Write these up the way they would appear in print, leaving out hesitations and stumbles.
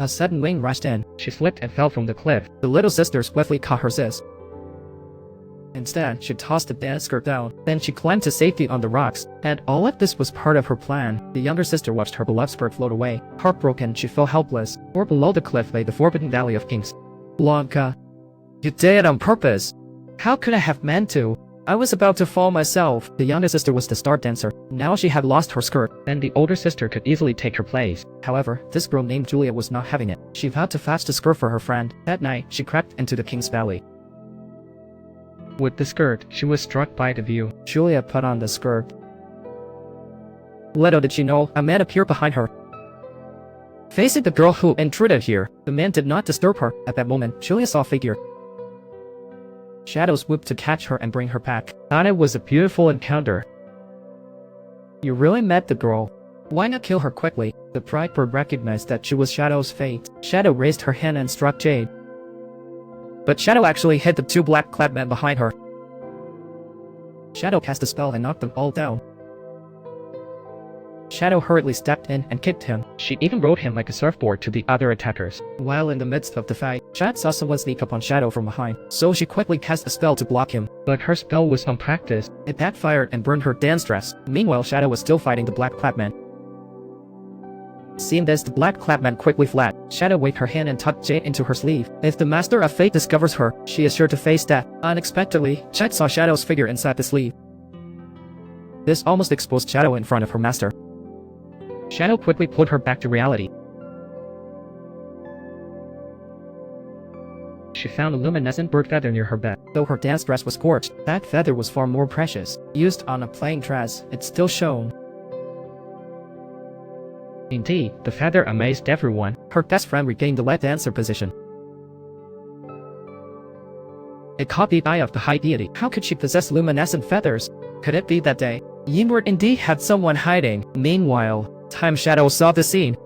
A sudden wind rushed in. She slipped and fell from the cliff. The little sister swiftly caught her sis. Instead, she tossed the dance skirt down. Then she climbed to safety on the rocks. And all of this was part of her plan. The younger sister watched her beloved skirt float away. Heartbroken, she fell helpless. For below the cliff lay the Forbidden Valley of Kings. Blanca, you did it on purpose. How could I have meant to? I was about to fall myself. The younger sister was the star dancer. Now she had lost her skirt. Then the older sister could easily take her place. However, this girl named Julia was not having it. She vowed to fetch the skirt for her friend. That night, she crept into the King's Valley. With the skirt, she was struck by the view. Julia put on the skirt. Little did she know, a man appeared behind her. Facing the girl who intruded here, the man did not disturb her. At that moment, Julia saw a figure. Shadows whooped to catch her and bring her back. Thought it was a beautiful encounter. You really met the girl. Why not kill her quickly? The Pride Bird recognized that she was Shadow's fate. Shadow raised her hand and struck Jade. But Shadow actually hit the two black-clad men behind her. Shadow cast a spell and knocked them all down. Shadow hurriedly stepped in and kicked him. She even rode him like a surfboard to the other attackers. While in the midst of the fight, Jade saw someone sneak up on Shadow from behind, so she quickly cast a spell to block him. But her spell was unpracticed. It backfired and burned her dance dress. Meanwhile, Shadow was still fighting the black-clad man. Seeing this, the black-clad man quickly fled. Shadow waved her hand and tucked Jade into her sleeve. If the Master of Fate discovers her, she is sure to face death. Unexpectedly, Jade saw Shadow's figure inside the sleeve. This almost exposed Shadow in front of her master. Shadow quickly pulled her back to reality. She found a luminescent bird feather near her bed. Though her dance dress was scorched, that feather was far more precious. Used on a plain dress, it still shone. Indeed, the feather amazed everyone. Her best friend regained the lead dancer position. It caught the eye of the high deity. How could she possess luminescent feathers? Could it be that day? Ymir indeed had someone hiding. Meanwhile, Time Shadow saw the scene.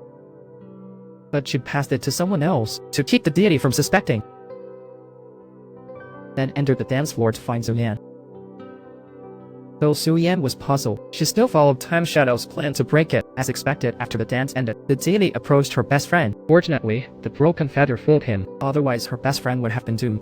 But she passed it to someone else, to keep the deity from suspecting. Then entered the dance floor to find Zhu Yan. Though Zhu Yan was puzzled, she still followed Time Shadow's plan to break it. As expected, after the dance ended, the deity approached her best friend. Fortunately, the broken feather fooled him. Otherwise, her best friend would have been doomed.